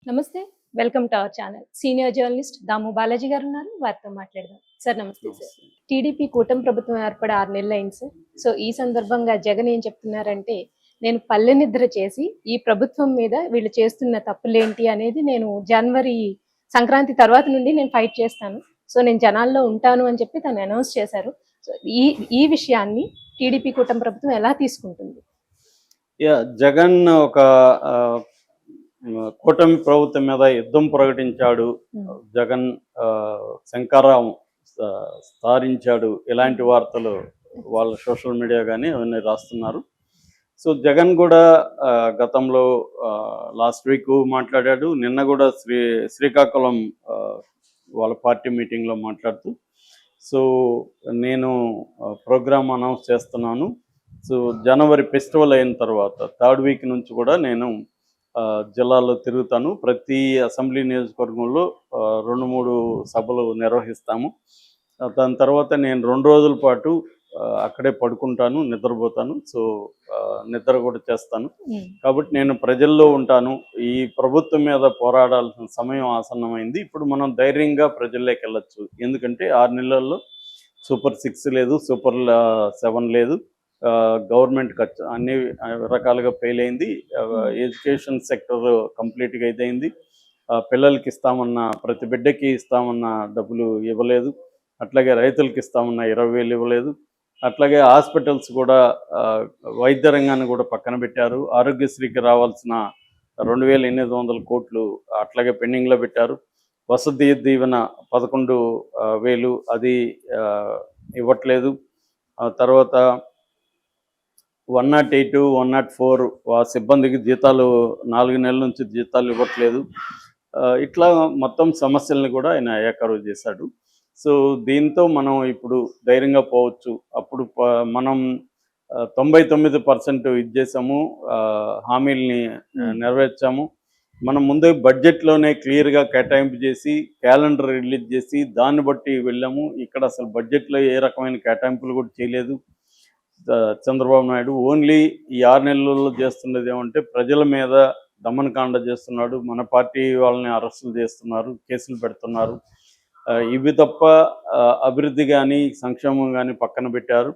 నమస్తే. Welcome to our channel. Senior journalist Damu Balaji గారు ఉన్నారు. వారితో మాట్లాడదాం. సార్ నమస్తే సార్. నమస్తే. టీడీపీ కూటమి ప్రభుత్వం ఏర్పడి 6 నెలలయింది సార్. సో, ఈ సందర్భంగా జగన్ ఏం చెప్తున్నారంటే, నేను పల్లె నిద్ర చేసి ఈ ప్రభుత్వం మీద వీళ్ళు చేస్తున్న తప్పులేంటి అనేది నేను జనవరి సంక్రాంతి తర్వాత నుండి నేను ఫైట్ చేస్తాను. సో, నేను జనాల్లో ఉంటాను అని చెప్పి తను అనౌన్స్ చేశారు. సో, ఈ ఈ విషయాన్ని టీడీపీ కూటమి ప్రభుత్వం ఎలా తీసుకుంటుంది? జగన్ ఒక ఆహ్, కూటమి ప్రభుత్వం మీద యుద్ధం ప్రకటించాడు. జగన్ శంఖారావం స్థారించాడు. ఇలాంటి వార్తలు వాళ్ళ సోషల్ మీడియా కానీ అవన్నీ రాస్తున్నారు. సో జగన్ కూడా గతంలో లాస్ట్ వీక్ మాట్లాడాడు. నిన్న కూడా శ్రీకాకుళం వాళ్ళ పార్టీ మీటింగ్లో మాట్లాడుతూ, సో నేను ప్రోగ్రామ్ అనౌన్స్ చేస్తున్నాను. సో జనవరి ఫెస్టివల్ అయిన తర్వాత థర్డ్ వీక్ నుంచి కూడా నేను జిల్లాలో తిరుగుతాను. ప్రతి అసెంబ్లీ నియోజకవర్గంలో 2-3 సభలు నిర్వహిస్తాము. దాని తర్వాత నేను 2 రోజుల పాటు అక్కడే పడుకుంటాను, నిద్రపోతాను. సో నిద్ర కూడా చేస్తాను. కాబట్టి నేను ప్రజల్లో ఉంటాను. ఈ ప్రభుత్వం మీద పోరాడాల్సిన సమయం ఆసన్నమైంది. ఇప్పుడు మనం ధైర్యంగా ప్రజల్లోకి వెళ్ళొచ్చు. ఎందుకంటే 6 నెలల్లో సూపర్ 6 లేదు, సూపర్ 7 లేదు. గవర్నమెంట్ ఖర్చు అన్ని రకాలుగా ఫెయిల్ అయింది. ఎడ్యుకేషన్ సెక్టర్ కంప్లీట్గా ఇదైంది. పిల్లలకి ఇస్తామన్న ప్రతి బిడ్డకి ఇస్తామన్న డబ్బులు ఇవ్వలేదు. అట్లాగే రైతులకి ఇస్తామన్న 20,000 ఇవ్వలేదు. అట్లాగే హాస్పిటల్స్ కూడా వైద్య రంగాన్ని కూడా పక్కన పెట్టారు. ఆరోగ్యశ్రీకి రావాల్సిన 2,800 కోట్లు అట్లాగే పెండింగ్లో పెట్టారు. వసతి దీవెన 11,000 అది ఇవ్వట్లేదు. తర్వాత 108, 104 సిబ్బందికి జీతాలు 4 నెలల నుంచి జీతాలు ఇవ్వట్లేదు. ఇట్లా మొత్తం సమస్యల్ని కూడా ఆయన ఏకరువు చేశాడు. సో దీంతో మనం ఇప్పుడు ధైర్యంగా పోవచ్చు. అప్పుడు మనం 99% ఇది చేసాము, హామీల్ని నెరవేర్చాము. మనం ముందే బడ్జెట్లోనే క్లియర్గా కేటాయింపు చేసి క్యాలెండర్ రిలీజ్ చేసి దాన్ని బట్టి వెళ్ళాము. ఇక్కడ అసలు బడ్జెట్లో ఏ రకమైన కేటాయింపులు కూడా చేయలేదు చంద్రబాబు నాయుడు. ఓన్లీ ఈ 6 నెలల్లో చేస్తున్నది ఏమంటే ప్రజల మీద దమనకాండ చేస్తున్నాడు. మన పార్టీ వాళ్ళని అరెస్టులు చేస్తున్నారు, కేసులు పెడుతున్నారు. ఇవి తప్ప అభివృద్ధి కానీ సంక్షేమం కానీ పక్కన పెట్టారు.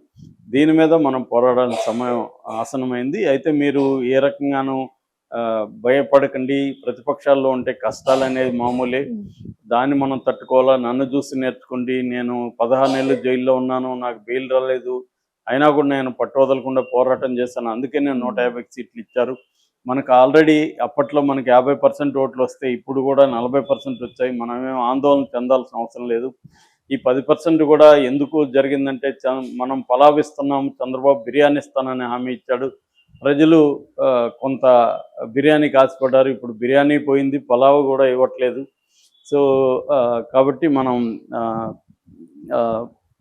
దీని మీద మనం పోరాడాల్సిన సమయం ఆసన్నమైంది. అయితే మీరు ఏ రకంగానూ భయపడకండి. ప్రతిపక్షాల్లో ఉంటే కష్టాలు అనేది మామూలే, దాన్ని మనం తట్టుకోవాలా. నన్ను చూసి నేర్చుకోండి. నేను 16 నెలలు జైల్లో ఉన్నాను, నాకు బెయిల్ రాలేదు, అయినా కూడా నేను పట్టు వదలకుండా పోరాటం చేశాను. అందుకే నేను 150 సీట్లు ఇచ్చారు. మనకు ఆల్రెడీ అప్పట్లో మనకి 50% ఓట్లు వస్తే ఇప్పుడు కూడా 40% వచ్చాయి. మనమేం ఆందోళన చెందాల్సిన అవసరం లేదు. ఈ 10% కూడా ఎందుకు జరిగిందంటే మనం పలావిస్తున్నాం, చంద్రబాబు బిర్యానీ ఇస్తానని హామీ ఇచ్చాడు. ప్రజలు కొంత బిర్యానీకి ఆశపడ్డారు. ఇప్పుడు బిర్యానీ పోయింది, పలావ్ కూడా ఇవ్వట్లేదు. సో కాబట్టి మనం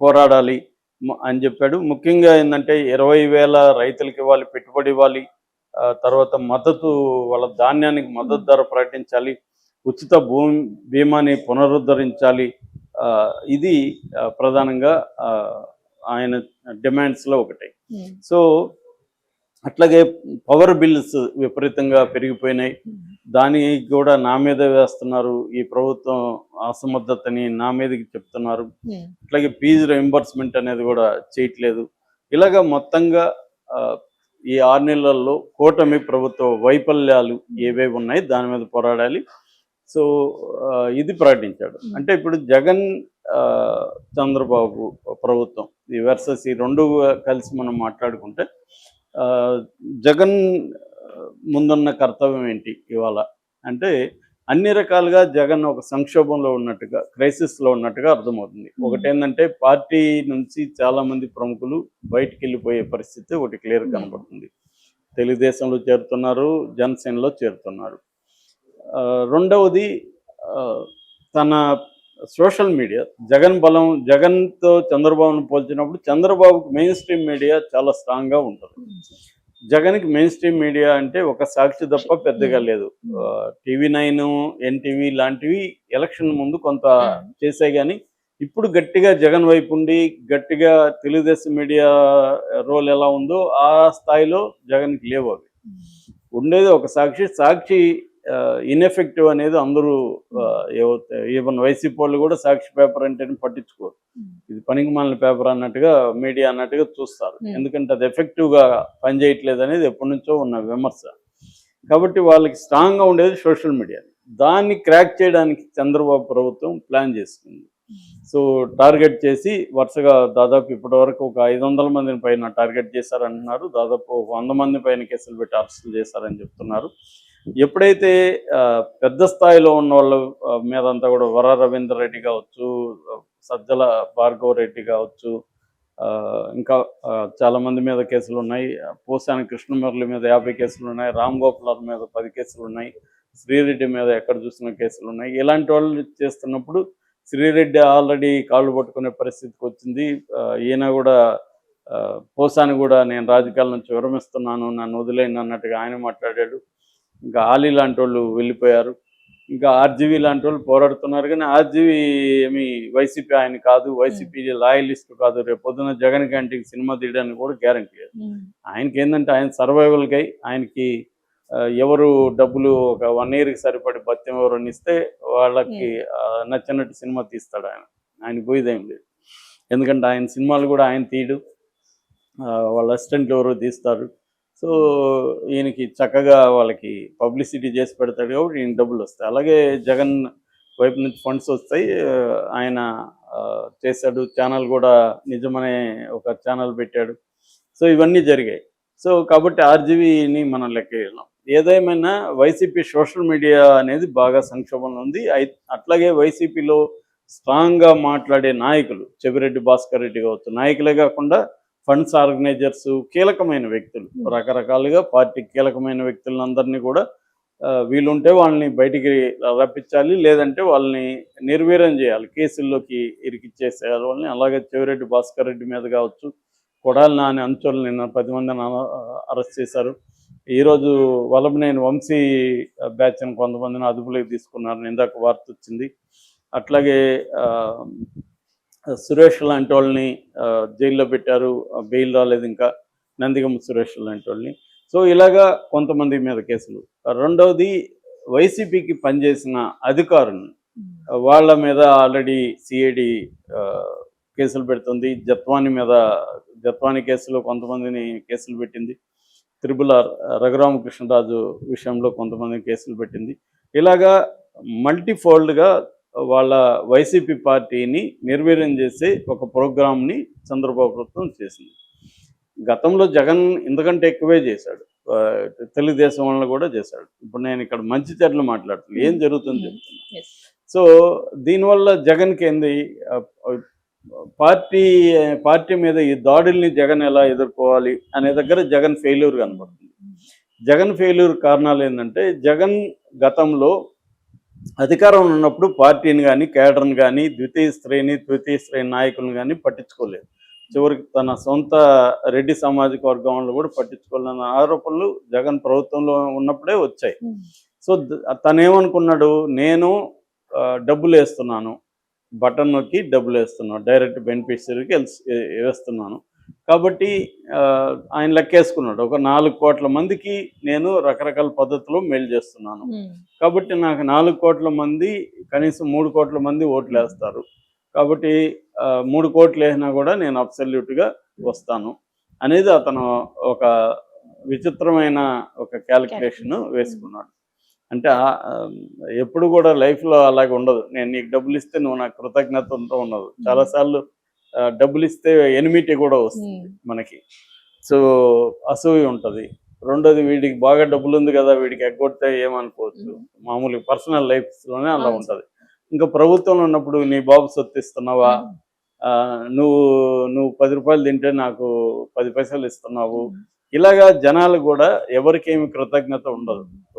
పోరాడాలి అని చెప్పాడు. ముఖ్యంగా ఏంటంటే 20,000 రైతులకి ఇవ్వాలి, పెట్టుబడి ఇవ్వాలి. తర్వాత మద్దతు, వాళ్ళ ధాన్యానికి మద్దతు ధర ప్రకటించాలి, ఉచిత బీమాని పునరుద్ధరించాలి. ఇది ప్రధానంగా ఆయన డిమాండ్స్లో ఒకటి. సో అట్లాగే పవర్ బిల్స్ విపరీతంగా పెరిగిపోయినాయి. దానికి కూడా నా మీద వేస్తున్నారు. ఈ ప్రభుత్వం అసమర్థతని నా మీదకి చెప్తున్నారు. అట్లాగే ఫీజు రీయింబర్స్మెంట్ అనేది కూడా చేయట్లేదు. ఇలాగా మొత్తంగా ఈ 6 నెలల్లో కూటమి ప్రభుత్వ వైఫల్యాలు ఏవేవి ఉన్నాయి దాని మీద పోరాడాలి. సో ఇది ప్రకటించాడు. అంటే ఇప్పుడు జగన్ చంద్రబాబు ప్రభుత్వం ఈ వర్సెస్ ఈ రెండు కలిసి మనం మాట్లాడుకుంటే జగన్ ముందున్న కర్తవ్యం ఏంటి ఇవాళ అంటే, అన్ని రకాలుగా జగన్ ఒక సంక్షోభంలో ఉన్నట్టుగా, క్రైసిస్లో ఉన్నట్టుగా అర్థమవుతుంది. ఒకటేంటంటే పార్టీ నుంచి చాలామంది ప్రముఖులు బయటికి వెళ్ళిపోయే పరిస్థితి ఒకటి క్లియర్ కనబడుతుంది. తెలుగుదేశంలో చేరుతున్నారు, జనసేనలో చేరుతున్నారు. రెండవది తన సోషల్ మీడియా, జగన్ బలం, జగన్తో చంద్రబాబును పోల్చినప్పుడు చంద్రబాబుకు మెయిన్ స్ట్రీమ్ మీడియా చాలా స్ట్రాంగ్గా ఉంటుంది. జగన్కి మెయిన్ స్ట్రీమ్ మీడియా అంటే ఒక సాక్షి తప్ప పెద్దగా లేదు. TV9, NTV లాంటివి ఎలక్షన్ ముందు కొంత చేసాయి. కానీ ఇప్పుడు గట్టిగా జగన్ వైపు ఉండి గట్టిగా తెలుగుదేశం మీడియా రోల్ ఎలా ఉందో ఆ స్థాయిలో జగన్కి లేవు. అవి ఉండేది ఒక సాక్షి ఇన్ఎఫెక్టివ్ అనేది అందరూ ఈవెన్ వైసీపీ వాళ్ళు కూడా సాక్షి పేపర్ అంటేనే పట్టించుకోరు. ఇది పనికి మాలిన పేపర్ అన్నట్టుగా మీడియా అన్నట్టుగా చూస్తారు. ఎందుకంటే అది ఎఫెక్టివ్గా పనిచేయట్లేదు అనేది ఎప్పటి నుంచో ఉన్న విమర్శ. కాబట్టి వాళ్ళకి స్ట్రాంగ్గా ఉండేది సోషల్ మీడియా. దాన్ని క్రాక్ చేయడానికి చంద్రబాబు ప్రభుత్వం ప్లాన్ చేసుకుంది. సో టార్గెట్ చేసి వరుసగా దాదాపు ఇప్పటి వరకు ఒక 500 మందిని పైన టార్గెట్ చేశారంటున్నారు. దాదాపు 100 మంది పైన కేసులు పెట్టి అరెస్టులు చేశారని చెప్తున్నారు. ఎప్పుడైతే పెద్ద స్థాయిలో ఉన్న వాళ్ళ మీదంతా కూడా వర రవీందర్ రెడ్డి కావచ్చు, సజ్జల భార్గవ రెడ్డి కావచ్చు, ఇంకా చాలా మంది మీద కేసులు ఉన్నాయి. పోసాని కృష్ణమురళి మీద 50 కేసులు ఉన్నాయి. రామ్ గోపాల్ మీద 10 కేసులు ఉన్నాయి. శ్రీరెడ్డి మీద ఎక్కడ చూసిన కేసులు ఉన్నాయి. ఇలాంటి వాళ్ళు చేస్తున్నప్పుడు శ్రీరెడ్డి ఆల్రెడీ కాళ్ళు పట్టుకునే పరిస్థితికి వచ్చింది. ఈయన కూడా పోసాని కూడా నేను రాజకీయాల నుంచి విరమిస్తున్నాను, నన్ను వదిలేను అన్నట్టుగా ఆయన మాట్లాడాడు. ఇంకా ఆలీ లాంటి వాళ్ళు వెళ్ళిపోయారు. ఇంకా ఆర్జీవీ లాంటి వాళ్ళు పోరాడుతున్నారు. కానీ ఆర్జీవీ ఏమి వైసీపీ ఆయన కాదు, వైసీపీ లాయలిస్ట్ కాదు. రేపు పొద్దున జగన్ క్యాంటీకి సినిమా తీయడానికి కూడా గ్యారంటీ లేదు. ఆయనకి ఏంటంటే ఆయన సర్వైవల్కై ఆయనకి ఎవరు డబ్బులు ఒక 1 yearకి సరిపడి భత్యం ఎవరైనా ఇస్తే వాళ్ళకి నచ్చినట్టు సినిమా తీస్తాడు ఆయన. ఆయన పోయేదేం లేదు. ఎందుకంటే ఆయన సినిమాలు కూడా ఆయన తీయడు, వాళ్ళ అసిస్టెంట్లు ఎవరో తీస్తారు. సో ఈయనకి చక్కగా వాళ్ళకి పబ్లిసిటీ చేసి పెడతాడు కాబట్టి ఈయన డబ్బులు వస్తాయి. అలాగే జగన్ వైపు నుంచి ఫండ్స్ వస్తాయి. ఆయన చేశాడు. ఛానల్ కూడా నిజమనే ఒక ఛానల్ పెట్టాడు. సో ఇవన్నీ జరిగాయి. సో కాబట్టి ఆర్జీవీని మనం లెక్క వేయలేం. ఏదేమైనా వైసీపీ సోషల్ మీడియా అనేది బాగా సంక్షోభంలో ఉంది. అట్లాగే వైసీపీలో స్ట్రాంగ్గా మాట్లాడే నాయకులు చెవిరెడ్డి భాస్కర్ రెడ్డి కావచ్చు, నాయకులే కాకుండా ఫండ్స్ ఆర్గనైజర్స్, కీలకమైన వ్యక్తులు, రకరకాలుగా పార్టీ కీలకమైన వ్యక్తులందరినీ కూడా వీలుంటే వాళ్ళని బయటికి రప్పించాలి, లేదంటే వాళ్ళని నిర్వీర్యం చేయాలి, కేసుల్లోకి ఇరికిచ్చేసేయాలి వాళ్ళని. అలాగే చెవిరెడ్డి భాస్కర్ రెడ్డి మీద కావచ్చు, కొడాలి నాని అంచులు నిన్న 10 మందిని అరెస్ట్ చేశారు. ఈరోజు వల్లభనేని వంశీ బ్యాచ్ని కొంతమందిని అదుపులోకి తీసుకున్నారని ఇందాక వార్త వచ్చింది. అట్లాగే సురేష్ లాంటి వాళ్ళని జైల్లో పెట్టారు, బెయిల్ రాలేదు ఇంకా, నందిగం సురేష్ లాంటి వాళ్ళని. సో ఇలాగా కొంతమంది మీద కేసులు. రెండవది వైసీపీకి పనిచేసిన అధికారులు, వాళ్ళ మీద ఆల్రెడీ సిఐడి కేసులు పెడుతుంది. జత్వాని కేసులో కొంతమందిని కేసులు పెట్టింది. త్రిపుల్-ఆర్ రఘురామకృష్ణరాజు విషయంలో కొంతమంది కేసులు పెట్టింది. ఇలాగా మల్టీఫోల్డ్గా వాళ్ళ వైసీపీ పార్టీని నిర్వీర్యం చేసే ఒక ప్రోగ్రామ్ని చంద్రబాబు ప్రభుత్వం చేసింది. గతంలో జగన్ ఇంతకంటే ఎక్కువే చేశాడు, తెలుగుదేశం వాళ్ళని కూడా చేశాడు. ఇప్పుడు నేను ఇక్కడ మంచి చెడ్డలు మాట్లాడుతున్నాను, ఏం జరుగుతుంది చెప్తున్నా. సో దీనివల్ల జగన్కి ఏంది, పార్టీ మీద ఈ దాడుల్ని జగన్ ఎలా ఎదుర్కోవాలి అనే దగ్గర జగన్ ఫెయిల్యూర్ కనబడుతుంది. జగన్ ఫెయిల్యూర్ కారణాలు ఏంటంటే, జగన్ గతంలో అధికారం ఉన్నప్పుడు పార్టీని కానీ, కేడర్ని కానీ, ద్వితీయ శ్రేణి నాయకులను కానీ పట్టించుకోలేదు. చివరికి తన సొంత రెడ్డి సామాజిక వర్గం వాళ్ళు కూడా పట్టించుకోలేని ఆరోపణలు జగన్ ప్రభుత్వంలో ఉన్నప్పుడే వచ్చాయి. సో తనేమనుకున్నాడు, నేను డబ్బులు వేస్తున్నాను, బటన్ నొక్కి డబ్బులు వేస్తున్నాను, డైరెక్ట్ బెనిఫిషరీకి వేస్తున్నాను కాబట్టి ఆయన లెక్కేసుకున్నాడు, ఒక 4 కోట్ల మందికి నేను రకరకాల పద్ధతిలో మేలు చేస్తున్నాను కాబట్టి నాకు 4 కోట్ల మంది కనీసం 3 కోట్ల మంది ఓట్లు వేస్తారు కాబట్టి 3 కోట్లు వేసినా కూడా నేను అబ్సల్యూట్గా వస్తాను అనేది అతను ఒక విచిత్రమైన ఒక క్యాలిక్యులేషన్ వేసుకున్నాడు. అంటే ఎప్పుడు కూడా లైఫ్లో అలాగే ఉండదు, నేను నీకు డబ్బులు ఇస్తే నువ్వు నాకు కృతజ్ఞతతో ఉండదు. చాలాసార్లు డబ్బులు ఇస్తే ఎనిమిటీ కూడా వస్తుంది మనకి, సో అసూయ ఉంటుంది. రెండోది, వీడికి బాగా డబ్బులు ఉంది కదా, వీడికి ఎగ్గొడితే ఏమనుకోవచ్చు, మామూలుగా పర్సనల్ లైఫ్లోనే అలా ఉంటుంది. ఇంకా ప్రభుత్వంలో ఉన్నప్పుడు నీ బాబు సొత్తు ఇస్తున్నావా, నువ్వు 10 రూపాయలు తింటే నాకు 10 పైసలు ఇస్తున్నావు, ఇలాగా జనాలు కూడా ఎవరికేమి కృతజ్ఞత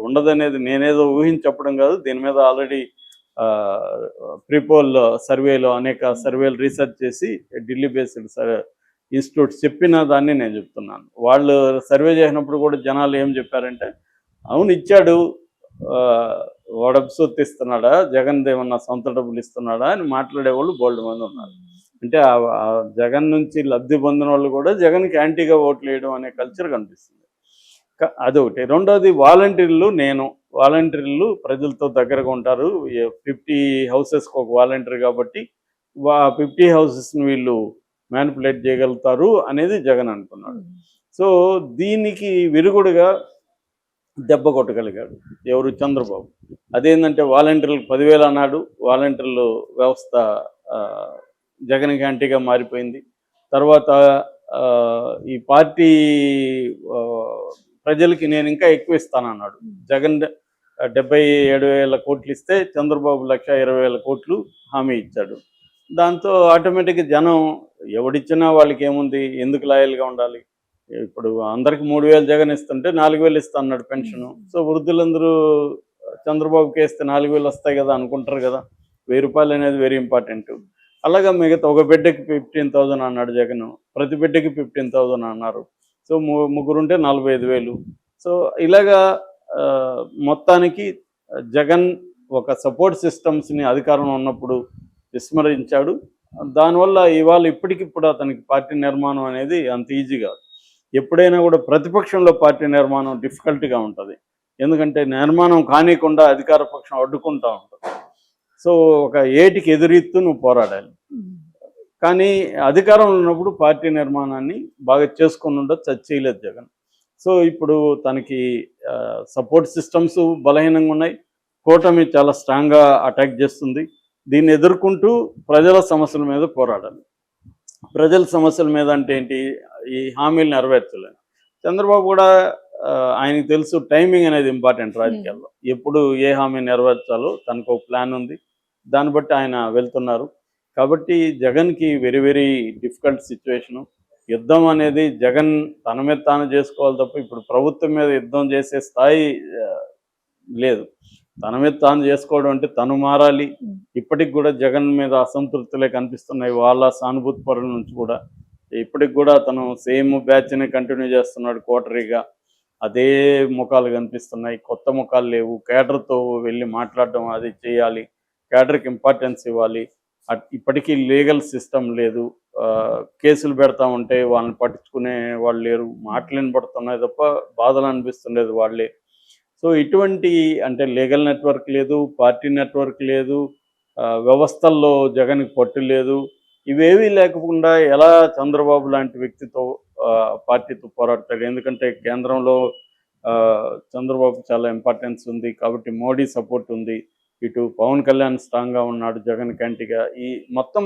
ఉండదనేది నేనేదో ఊహించి చెప్పడం కాదు. దీని మీద ఆల్రెడీ ప్రీపోల్ సర్వేలో అనేక సర్వేలు రీసెర్చ్ చేసి ఢిల్లీ బేస్డ్ ఇన్స్టిట్యూట్స్ చెప్పిన దాన్ని నేను చెప్తున్నాను. వాళ్ళు సర్వే చేసినప్పుడు కూడా జనాలు ఏం చెప్పారంటే, అవును ఇచ్చాడు, వాడు సొత్తు ఇస్తున్నాడా, జగన్ ఏమన్నా సొంత డబ్బులు ఇస్తున్నాడా అని మాట్లాడేవాళ్ళు బోల్డ్ మంది ఉన్నారు. అంటే జగన్ నుంచి లబ్ధి పొందిన వాళ్ళు కూడా జగన్కి యాంటీగా ఓట్లు వేయడం అనే కల్చర్ కనిపిస్తుంది. అదొకటి. రెండోది వాలంటీర్లు. వాలంటీర్లు ప్రజలతో దగ్గరగా ఉంటారు. 50 హౌసెస్‌కి ఒక వాలంటీర్ కాబట్టి 50 హౌసెస్‌ని వీళ్ళు మ్యానిపులేట్ చేయగలుగుతారు అనేది జగన్ అనుకున్నాడు. సో దీనికి విరుగుడుగా దెబ్బ కొట్టగలిగాడు ఎవరు? చంద్రబాబు. అదేంటంటే వాలంటీర్లకు 10,000 అన్నాడు. వాలంటీర్లు వ్యవస్థ జగన్‌కి యాంటీగా మారిపోయింది. తర్వాత ఈ పార్టీ ప్రజలకి నేను ఇంకా ఎక్కువ ఇస్తానన్నాడు. జగన్ 77,000 కోట్లు ఇస్తే చంద్రబాబు 1,20,000 కోట్లు హామీ ఇచ్చాడు. దాంతో ఆటోమేటిక్గా జనం ఎవడిచ్చినా వాళ్ళకి ఏముంది, ఎందుకు లాయల్గా ఉండాలి? ఇప్పుడు అందరికి 3,000 జగన్ ఇస్తుంటే 4,000 ఇస్తా అన్నాడు పెన్షను. సో వృద్ధులందరూ చంద్రబాబుకి వేస్తే 4,000 వస్తాయి కదా అనుకుంటారు కదా. ₹1000 అనేది వెరీ ఇంపార్టెంట్. అలాగా మిగతా ఒక బిడ్డకి 15,000 అన్నాడు జగన్. ప్రతి బిడ్డకి 15,000 అన్నారు. సో ముగ్గురుంటే 45,000. సో ఇలాగా మొత్తానికి జగన్ ఒక సపోర్ట్ సిస్టమ్స్ని అధికారంలో ఉన్నప్పుడు విస్మరించాడు. దానివల్ల ఇవాళ ఇప్పటికిప్పుడు అతనికి పార్టీ నిర్మాణం అనేది అంత ఈజీ కాదు. ఎప్పుడైనా కూడా ప్రతిపక్షంలో పార్టీ నిర్మాణం డిఫికల్ట్గా ఉంటుంది. ఎందుకంటే నిర్మాణం కానీయకుండా అధికార పక్షం అడ్డుకుంటూ ఉంటుంది. సో ఒక ఏటికి ఎదురీత్తు నువ్వు పోరాడాలి. కానీ అధికారంలో ఉన్నప్పుడు పార్టీ నిర్మాణాన్ని బాగా చేసుకుని ఉండొచ్చు. అది చేయలేదు జగన్. సో ఇప్పుడు తనకి సపోర్ట్ సిస్టమ్స్ బలహీనంగా ఉన్నాయి. కూటమి చాలా స్ట్రాంగ్గా అటాక్ చేస్తుంది. దీన్ని ఎదుర్కొంటూ ప్రజల సమస్యల మీద పోరాడాలి. ప్రజల సమస్యల మీద అంటే ఏంటి? ఈ హామీలు నెరవేర్చలేదు. చంద్రబాబు కూడా ఆయనకు తెలుసు టైమింగ్ అనేది ఇంపార్టెంట్ రాజకీయాల్లో. ఎప్పుడు ఏ హామీ నెరవేర్చాలో తనకు ఒక ప్లాన్ ఉంది. దాన్ని బట్టి ఆయన వెళ్తున్నారు. కాబట్టి జగన్కి వెరీ వెరీ డిఫికల్ట్ సిచ్యువేషను. యుద్ధం అనేది జగన్ తన మీద తాను చేసుకోవాలి తప్ప ఇప్పుడు ప్రభుత్వం మీద యుద్ధం చేసే స్థాయి లేదు. తన మీద తాను చేసుకోవడం అంటే తను మారాలి. ఇప్పటికి కూడా జగన్ మీద అసంతృప్తులే కనిపిస్తున్నాయి వాళ్ళ సానుభూతి పరుల నుంచి కూడా. ఇప్పటికి కూడా తను సేమ్ బ్యాచ్ని కంటిన్యూ చేస్తున్నాడు కోటరీగా. అదే ముఖాలు కనిపిస్తున్నాయి, కొత్త ముఖాలు లేవు. కేడర్తో వెళ్ళి మాట్లాడడం అది చేయాలి, కేడర్కి ఇంపార్టెన్స్ ఇవ్వాలి. ఇప్పటికీ లీగల్ సిస్టమ్ లేదు. కేసులు పెడతా ఉంటే వాళ్ళని పట్టించుకునే వాళ్ళు లేరు. మాటలు వినపడుతున్నాయి తప్ప బాధలు అనిపిస్తుండేది వాళ్ళే. సో ఇటువంటి అంటే లీగల్ నెట్వర్క్ లేదు, పార్టీ నెట్వర్క్ లేదు, వ్యవస్థల్లో జగన్కి పట్టు లేదు. ఇవేవీ లేకుండా ఎలా చంద్రబాబు లాంటి వ్యక్తితో పార్టీతో పోరాడతాడు? ఎందుకంటే కేంద్రంలో చంద్రబాబు చాలా ఇంపార్టెన్స్ ఉంది కాబట్టి మోడీ సపోర్ట్ ఉంది. ఇటు పవన్ కళ్యాణ్ స్ట్రాంగ్గా ఉన్నాడు జగన్ కంటిగా. ఈ మొత్తం